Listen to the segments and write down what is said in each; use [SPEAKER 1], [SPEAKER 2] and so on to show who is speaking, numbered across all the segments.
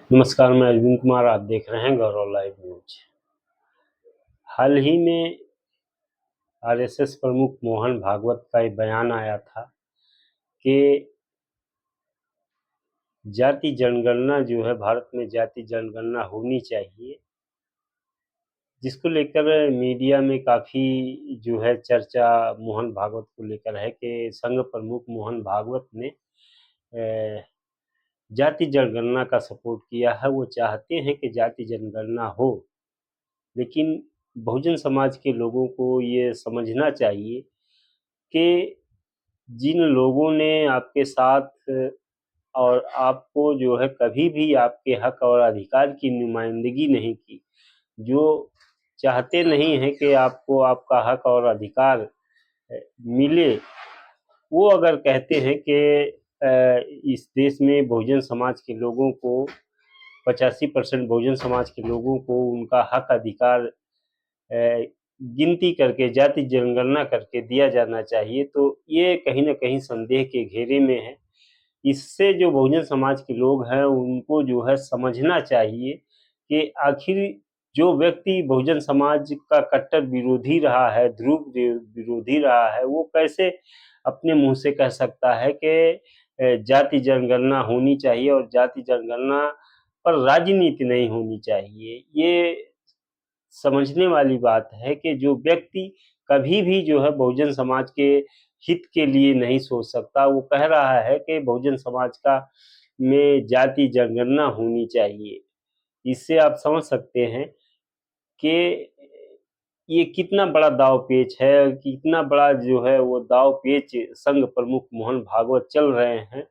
[SPEAKER 1] नमस्कार, मैं अरविंद कुमार। आप देख रहे हैं गौरव लाइव न्यूज। हाल ही में आरएसएस प्रमुख मोहन भागवत का एक बयान आया था कि जाति जनगणना जो है, भारत में जाति जनगणना होनी चाहिए, जिसको लेकर मीडिया में काफ़ी जो है चर्चा मोहन भागवत को लेकर है कि संघ प्रमुख मोहन भागवत ने अ, जाति जनगणना का सपोर्ट किया है। वो चाहते हैं कि जाति जनगणना हो, लेकिन बहुजन समाज के लोगों को ये समझना चाहिए कि जिन लोगों ने आपके साथ और आपको जो है कभी भी आपके हक और अधिकार की नुमाइंदगी नहीं की, जो चाहते नहीं हैं कि आपको आपका हक और अधिकार मिले, वो अगर कहते हैं कि इस देश में बहुजन समाज के लोगों को 85% बहुजन समाज के लोगों को उनका हक अधिकार गिनती करके जाति जनगणना करके दिया जाना चाहिए, तो ये कहीं ना कहीं संदेह के घेरे में है। इससे जो बहुजन समाज के लोग हैं उनको जो है समझना चाहिए कि आखिर जो व्यक्ति बहुजन समाज का कट्टर विरोधी रहा है, ध्रुव विरोधी रहा है, वो कैसे अपने मुंह से कह सकता है कि जाति जनगणना होनी चाहिए और जाति जनगणना पर राजनीति नहीं होनी चाहिए। ये समझने वाली बात है कि जो व्यक्ति कभी भी जो है बहुजन समाज के हित के लिए नहीं सोच सकता, वो कह रहा है कि बहुजन समाज का में जाति जनगणना होनी चाहिए। इससे आप समझ सकते हैं कि ये कितना बड़ा दाव पेच है, कितना बड़ा जो है वो दाव पेच संघ प्रमुख मोहन भागवत चल रहे हैं,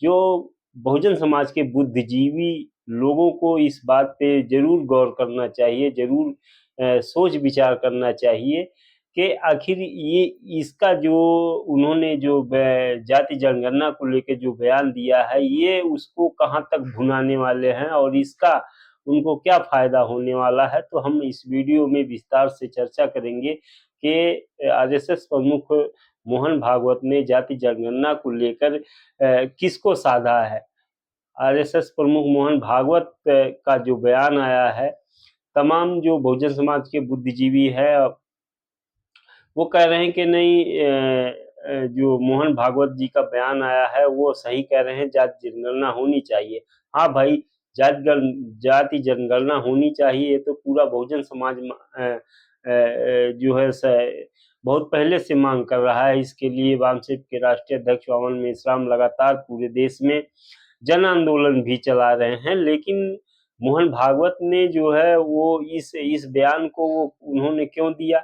[SPEAKER 1] जो बहुजन समाज के बुद्धिजीवी लोगों को इस बात पे जरूर गौर करना चाहिए, जरूर सोच विचार करना चाहिए कि आखिर ये इसका जो उन्होंने जो जाति जनगणना को लेकर जो बयान दिया है, ये उसको कहाँ तक भुनाने वाले हैं और इसका उनको क्या फायदा होने वाला है। तो हम इस वीडियो में विस्तार से चर्चा करेंगे कि आरएसएस प्रमुख मोहन भागवत ने जाति जनगणना को लेकर किसको साधा है। आरएसएस प्रमुख मोहन भागवत का जो बयान आया है, तमाम जो बहुजन समाज के बुद्धिजीवी है वो कह रहे हैं कि नहीं, जो मोहन भागवत जी का बयान आया है वो सही कह रहे हैं, जाति जनगणना होनी चाहिए। हाँ भाई, जाति जनगणना होनी चाहिए तो पूरा बहुजन समाज जो है बहुत पहले से मांग कर रहा है। इसके लिए वामसेप के राष्ट्रीय अध्यक्ष वामन मेश्राम लगातार पूरे देश में जन आंदोलन भी चला रहे हैं, लेकिन मोहन भागवत ने जो है वो इस बयान को वो उन्होंने क्यों दिया,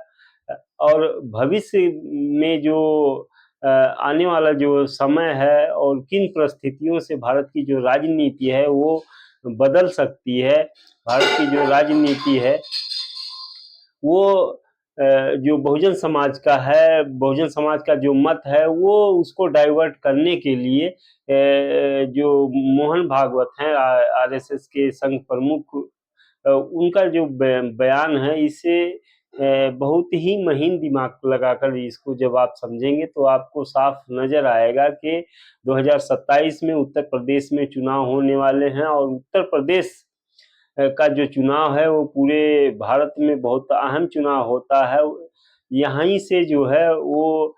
[SPEAKER 1] और भविष्य में जो आने वाला जो समय है और किन परिस्थितियों से भारत की जो राजनीति है वो बदल सकती है। भारत की जो राजनीति है वो जो बहुजन समाज का है, बहुजन समाज का जो मत है वो उसको डाइवर्ट करने के लिए जो मोहन भागवत हैं आरएसएस के संघ प्रमुख, उनका जो बयान है, इसे बहुत ही महीन दिमाग लगाकर इसको जब आप समझेंगे तो आपको साफ नजर आएगा कि 2027 में उत्तर प्रदेश में चुनाव होने वाले हैं और उत्तर प्रदेश का जो चुनाव है वो पूरे भारत में बहुत अहम चुनाव होता है। यहीं से जो है वो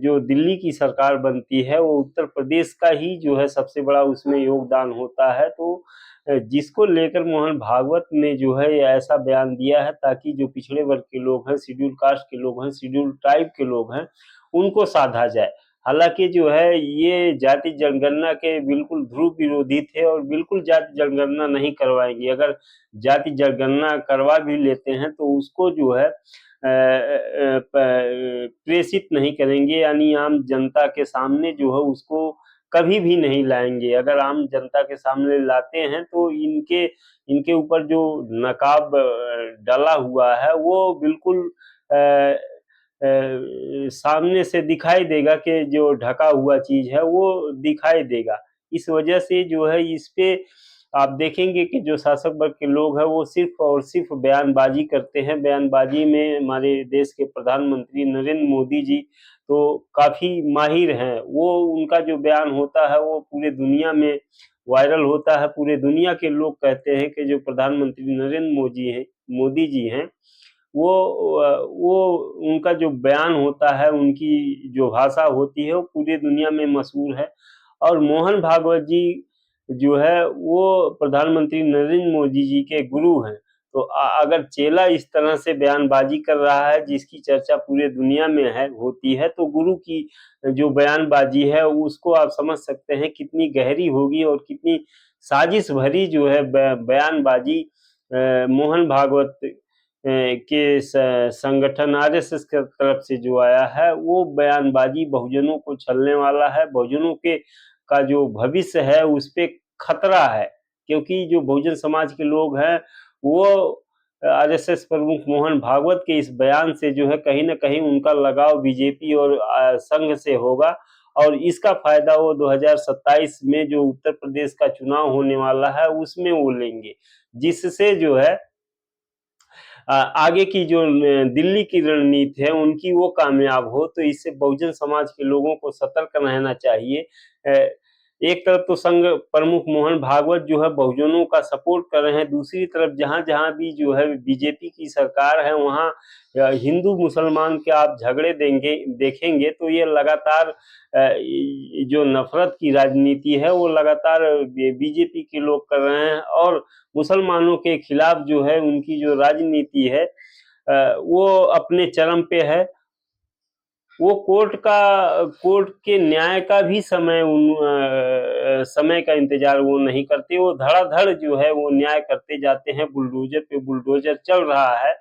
[SPEAKER 1] जो दिल्ली की सरकार बनती है वो उत्तर प्रदेश का ही जो है सबसे बड़ा उसमें योगदान होता है। तो जिसको लेकर मोहन भागवत ने जो है ऐसा बयान दिया है ताकि जो पिछड़े वर्ग के लोग हैं, शेड्यूल कास्ट के लोग हैं, शेड्यूल ट्राइब के लोग हैं, उनको साधा जाए। हालांकि जो है ये जाति जनगणना के बिल्कुल ध्रुव विरोधी थे और बिल्कुल जाति जनगणना नहीं करवाएंगे। अगर जाति जनगणना करवा भी लेते हैं तो उसको जो है प्रेषित नहीं करेंगे, यानी आम जनता के सामने जो है उसको कभी भी नहीं लाएंगे। अगर आम जनता के सामने लाते हैं तो इनके इनके ऊपर जो नकाब डाला हुआ है वो बिल्कुल सामने से दिखाई देगा कि जो ढका हुआ चीज है वो दिखाई देगा। इस वजह से जो है इस पे आप देखेंगे कि जो शासक वर्ग के लोग हैं वो सिर्फ और सिर्फ बयानबाजी करते हैं। बयानबाजी में हमारे देश के प्रधानमंत्री नरेंद्र मोदी जी तो काफी माहिर हैं। वो उनका जो बयान होता है वो पूरे दुनिया में वायरल होता है, पूरे दुनिया के लोग कहते हैं कि जो प्रधानमंत्री नरेंद्र मोदी जी हैं, वो उनका जो बयान होता है, उनकी जो भाषा होती है, वो पूरी दुनिया में मशहूर है। और मोहन भागवत जी जो है वो प्रधानमंत्री नरेंद्र मोदी जी के गुरु हैं। तो अगर चेला इस तरह से बयानबाजी कर रहा है जिसकी चर्चा पूरे दुनिया में होती है, तो गुरु की जो बयानबाजी है उसको आप समझ सकते हैं कितनी गहरी होगी और कितनी साजिश भरी जो है बयानबाजी मोहन भागवत के संगठन आरएसएस की तरफ से जो आया है, वो बयानबाजी बहुजनों को छलने वाला है। बहुजनों के का जो भविष्य है उस पे खतरा है, क्योंकि जो बहुजन समाज के लोग हैं वो आरएसएस प्रमुख मोहन भागवत के इस बयान से जो है कहीं ना कहीं उनका लगाव बीजेपी और संघ से होगा, और इसका फायदा वो 2027 में जो उत्तर प्रदेश का चुनाव होने वाला है उसमें वो लेंगे, जिससे जो है आगे की जो दिल्ली की रणनीति है उनकी वो कामयाब हो। तो इससे बहुजन समाज के लोगों को सतर्क रहना चाहिए। एक तरफ तो संघ प्रमुख मोहन भागवत जो है बहुजनों का सपोर्ट कर रहे हैं, दूसरी तरफ जहां जहां भी जो है बीजेपी की सरकार है वहां हिंदू मुसलमान के आप झगड़े देखेंगे तो ये लगातार जो नफरत की राजनीति है वो लगातार बीजेपी के लोग कर रहे हैं, और मुसलमानों के खिलाफ जो है उनकी जो राजनीति है वो अपने चरम पे है। वो कोर्ट के न्याय का भी समय का इंतजार वो नहीं करते, वो धड़ाधड़ जो है वो न्याय करते जाते हैं, बुलडोजर पे बुलडोजर चल रहा है।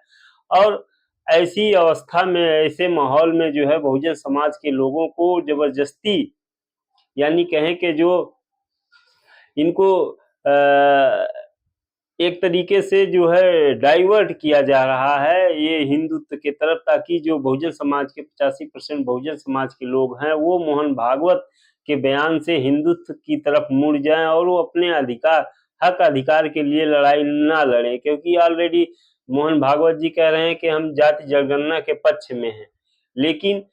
[SPEAKER 1] और ऐसी अवस्था में, ऐसे माहौल में जो है बहुजन समाज के लोगों को जबरदस्ती, यानी कहें कि जो इनको एक तरीके से जो है डाइवर्ट किया जा रहा है ये हिंदुत्व की तरफ, ताकि जो बहुजन समाज के 85% बहुजन समाज के लोग हैं वो मोहन भागवत के बयान से हिंदुत्व की तरफ मुड़ जाएं और वो अपने हक अधिकार के लिए लड़ाई ना लड़ें, क्योंकि ऑलरेडी मोहन भागवत जी कह रहे हैं कि हम जाति जनगणना के पक्ष में हैं। लेकिन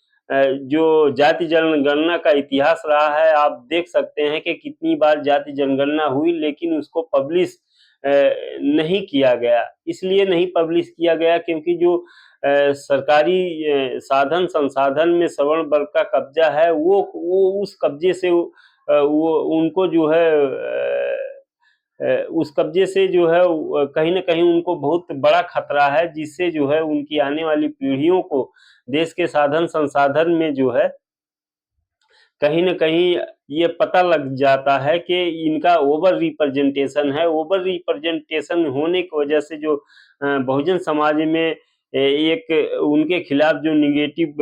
[SPEAKER 1] जो जाति जनगणना का इतिहास रहा है, आप देख सकते हैं कि कितनी बार जाति जनगणना हुई लेकिन उसको पब्लिश नहीं किया गया। इसलिए नहीं पब्लिश किया गया क्योंकि जो सरकारी साधन संसाधन में सवर्ण वर्ग का कब्जा है, वो उस कब्जे से वो उनको जो है उस कब्जे से जो है कहीं ना कहीं उनको बहुत बड़ा खतरा है, जिससे जो है उनकी आने वाली पीढ़ियों को देश के साधन संसाधन में जो है कहीं न कहीं ये पता लग जाता है कि इनका ओवर रिप्रेजेंटेशन है। ओवर रिप्रेजेंटेशन होने की वजह से जो बहुजन समाज में एक उनके खिलाफ जो निगेटिव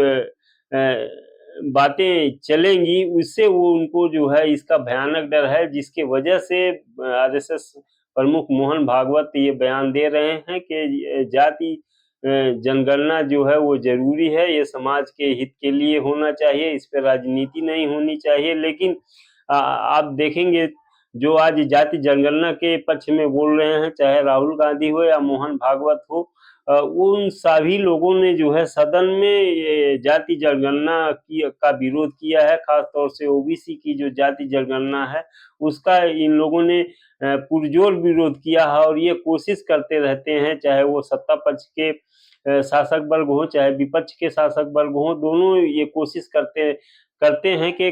[SPEAKER 1] बातें चलेंगी, उससे वो उनको जो है इसका भयानक डर है, जिसकी वजह से आरएसएस प्रमुख मोहन भागवत ये बयान दे रहे हैं कि जाति जनगणना जो है वो जरूरी है, ये समाज के हित के लिए होना चाहिए, इस पे राजनीति नहीं होनी चाहिए। लेकिन आप देखेंगे जो आज जाति जनगणना के पक्ष में बोल रहे हैं, चाहे राहुल गांधी हो या मोहन भागवत हो, उन सभी लोगों ने जो है सदन में ये जाति जनगणना का विरोध किया है। खास तौर से ओबीसी की जो जाति जनगणना है उसका इन लोगों ने पुरजोर विरोध किया है, और ये कोशिश करते रहते हैं, चाहे वो सत्ता पक्ष के शासक वर्ग हो चाहे विपक्ष के शासक वर्ग हो, दोनों ये कोशिश करते हैं कि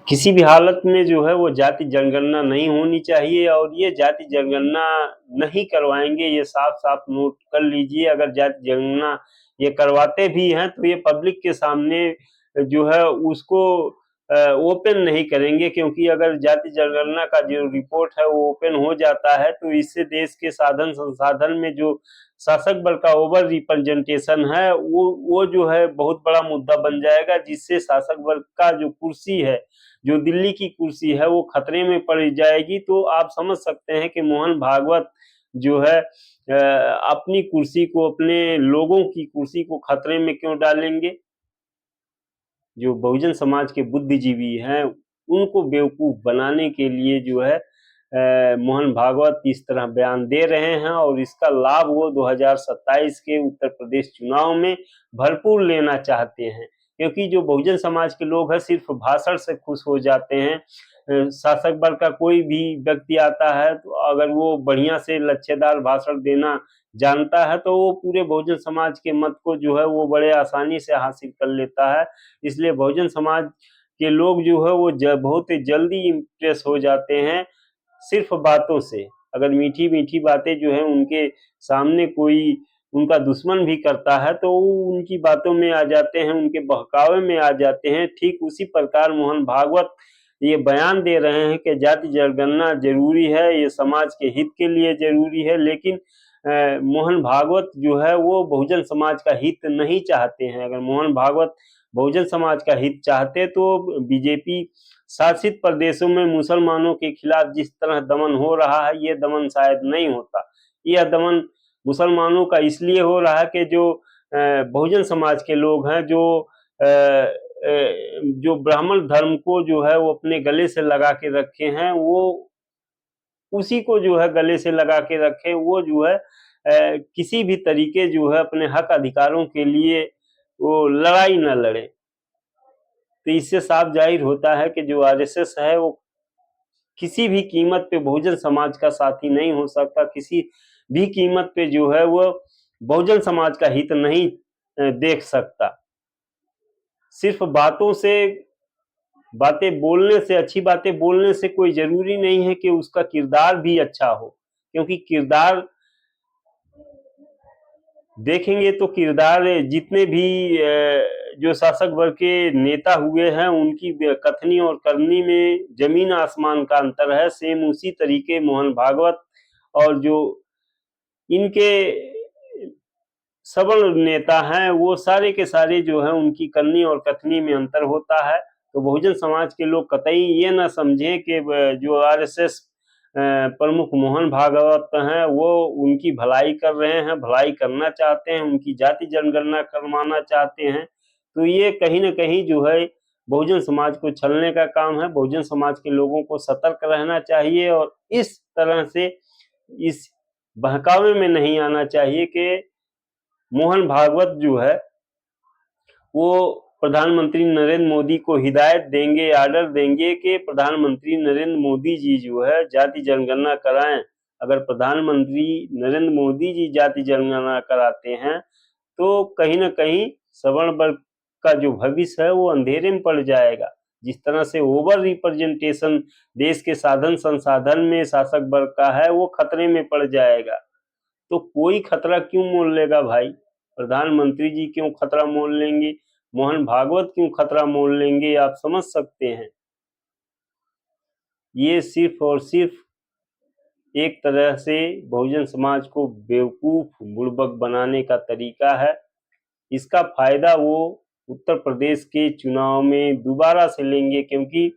[SPEAKER 1] किसी भी हालत में जो है वो जाति जनगणना नहीं होनी चाहिए, और ये जाति जनगणना नहीं करवाएंगे, ये साफ साफ नोट कर लीजिए। अगर जाति जनगणना ये करवाते भी हैं तो ये पब्लिक के सामने जो है उसको ओपन नहीं करेंगे, क्योंकि अगर जाति जनगणना का जो रिपोर्ट है वो ओपन हो जाता है तो इससे देश के साधन संसाधन में जो शासक वर्ग का ओवर रिप्रेजेंटेशन है वो जो है बहुत बड़ा मुद्दा बन जाएगा, जिससे शासक वर्ग का जो कुर्सी है, जो दिल्ली की कुर्सी है, वो खतरे में पड़ जाएगी। तो आप समझ सकते हैं कि मोहन भागवत जो है अपनी कुर्सी को, अपने लोगों की कुर्सी को खतरे में क्यों डालेंगे। जो बहुजन समाज के बुद्धिजीवी हैं उनको बेवकूफ बनाने के लिए जो है मोहन भागवत इस तरह बयान दे रहे हैं और इसका लाभ वो 2027 के उत्तर प्रदेश चुनाव में भरपूर लेना चाहते हैं, क्योंकि जो बहुजन समाज के लोग हैं सिर्फ भाषण से खुश हो जाते हैं। शासक वर्ग का कोई भी व्यक्ति आता है तो अगर वो बढ़िया से लच्छेदार भाषण देना जानता है तो वो पूरे बहुजन समाज के मत को जो है वो बड़े आसानी से हासिल कर लेता है। इसलिए बहुजन समाज के लोग जो है वो बहुत ही जल्दी इम्प्रेस हो जाते हैं सिर्फ बातों से। अगर मीठी मीठी बातें जो है उनके सामने कोई उनका दुश्मन भी करता है तो वो उनकी बातों में आ जाते हैं, उनके बहकावे में आ जाते हैं। ठीक उसी प्रकार मोहन भागवत ये बयान दे रहे हैं कि जाति जनगणना जरूरी है, ये समाज के हित के लिए जरूरी है, लेकिन मोहन भागवत जो है वो बहुजन समाज का हित नहीं चाहते हैं। अगर मोहन भागवत बहुजन समाज का हित चाहते तो बीजेपी शासित प्रदेशों में मुसलमानों के खिलाफ जिस तरह दमन हो रहा है ये दमन शायद नहीं होता। यह दमन मुसलमानों का इसलिए हो रहा है कि जो बहुजन समाज के लोग हैं जो ब्राह्मण धर्म को जो है वो अपने गले से लगा के रखे हैं, वो उसी को जो है गले से लगा के रखे, वो जो है किसी भी तरीके जो है अपने हक अधिकारों के लिए वो लड़ाई न लड़े। तो इससे साफ जाहिर होता है कि जो आरएसएस है वो किसी भी कीमत पे बहुजन समाज का साथी नहीं हो सकता, किसी भी कीमत पे जो है वो बहुजन समाज का हित नहीं देख सकता। सिर्फ बातें बोलने से, अच्छी बातें बोलने से कोई जरूरी नहीं है कि उसका किरदार भी अच्छा हो, क्योंकि किरदार देखेंगे तो किरदार जितने भी जो शासक वर्ग के नेता हुए हैं उनकी कथनी और करनी में जमीन आसमान का अंतर है। सेम उसी तरीके मोहन भागवत और जो इनके सबल नेता हैं वो सारे के सारे जो है उनकी करनी और कथनी में अंतर होता है। तो बहुजन समाज के लोग कतई ये ना समझे कि जो आरएसएस प्रमुख मोहन भागवत हैं वो उनकी भलाई कर रहे हैं, भलाई करना चाहते हैं, उनकी जाति जनगणना करवाना चाहते हैं। तो ये कहीं ना कहीं जो है बहुजन समाज को छलने का काम है। बहुजन समाज के लोगों को सतर्क रहना चाहिए और इस तरह से इस बहकावे में नहीं आना चाहिए कि मोहन भागवत जो है वो प्रधानमंत्री नरेंद्र मोदी को हिदायत देंगे, आर्डर देंगे कि प्रधानमंत्री नरेंद्र मोदी जी जो है जाति जनगणना कराएं। अगर प्रधानमंत्री नरेंद्र मोदी जी जाति जनगणना कराते हैं तो कहीं ना कहीं सवर्ण वर्ग का जो भविष्य है वो अंधेरे में पड़ जाएगा। जिस तरह से ओवर रिप्रेजेंटेशन देश के साधन संसाधन में शासक वर्ग का है वो खतरे में पड़ जाएगा। तो कोई खतरा क्यों मोल लेगा भाई? प्रधानमंत्री जी क्यों खतरा मोल लेंगे? मोहन भागवत क्यों खतरा मोल लेंगे? आप समझ सकते हैं। ये सिर्फ और सिर्फ एक तरह से बहुजन समाज को बेवकूफ बुड़बक बनाने का तरीका है। इसका फायदा वो उत्तर प्रदेश के चुनाव में दोबारा से लेंगे, क्योंकि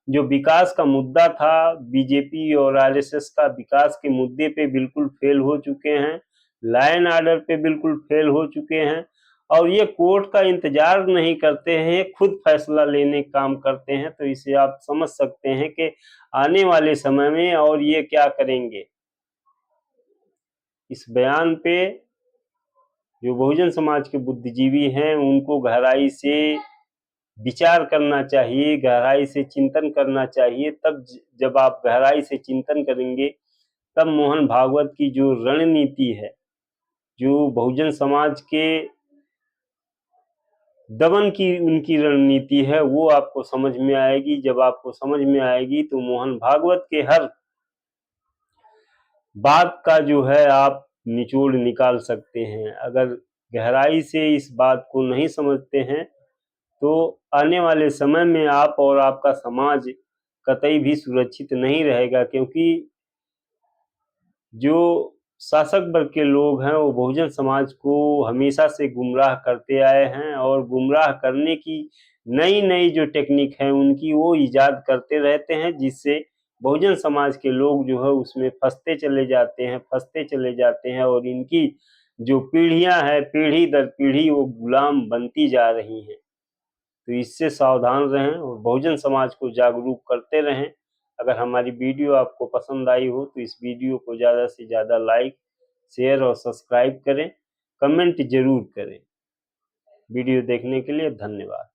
[SPEAKER 1] जो विकास का मुद्दा था बीजेपी और आरएसएस का विकास के मुद्दे पे बिल्कुल फेल हो चुके हैं, लाइन ऑर्डर पे बिल्कुल फेल हो चुके हैं और ये कोर्ट का इंतजार नहीं करते हैं, खुद फैसला लेने काम करते हैं। तो इसे आप समझ सकते हैं कि आने वाले समय में और ये क्या करेंगे। इस बयान पे जो बहुजन समाज के बुद्धिजीवी हैं उनको गहराई से विचार करना चाहिए, गहराई से चिंतन करना चाहिए। तब जब आप गहराई से चिंतन करेंगे तब मोहन भागवत की जो रणनीति है, जो बहुजन समाज के दमन की उनकी रणनीति है, वो आपको समझ में आएगी। जब आपको समझ में आएगी तो मोहन भागवत के हर बात का जो है आप निचोड़ निकाल सकते हैं। अगर गहराई से इस बात को नहीं समझते हैं तो आने वाले समय में आप और आपका समाज कतई भी सुरक्षित नहीं रहेगा, क्योंकि जो शासक वर्ग के लोग हैं वो बहुजन समाज को हमेशा से गुमराह करते आए हैं और गुमराह करने की नई नई जो टेक्निक है उनकी वो इजाद करते रहते हैं, जिससे बहुजन समाज के लोग जो है उसमें फंसते चले जाते हैं और इनकी जो पीढ़ियां हैं पीढ़ी दर पीढ़ी वो गुलाम बनती जा रही हैं। तो इससे सावधान रहें और बहुजन समाज को जागरूक करते रहें। अगर हमारी वीडियो आपको पसंद आई हो तो इस वीडियो को ज़्यादा से ज़्यादा लाइक, शेयर और सब्सक्राइब करें। कमेंट ज़रूर करें। वीडियो देखने के लिए धन्यवाद।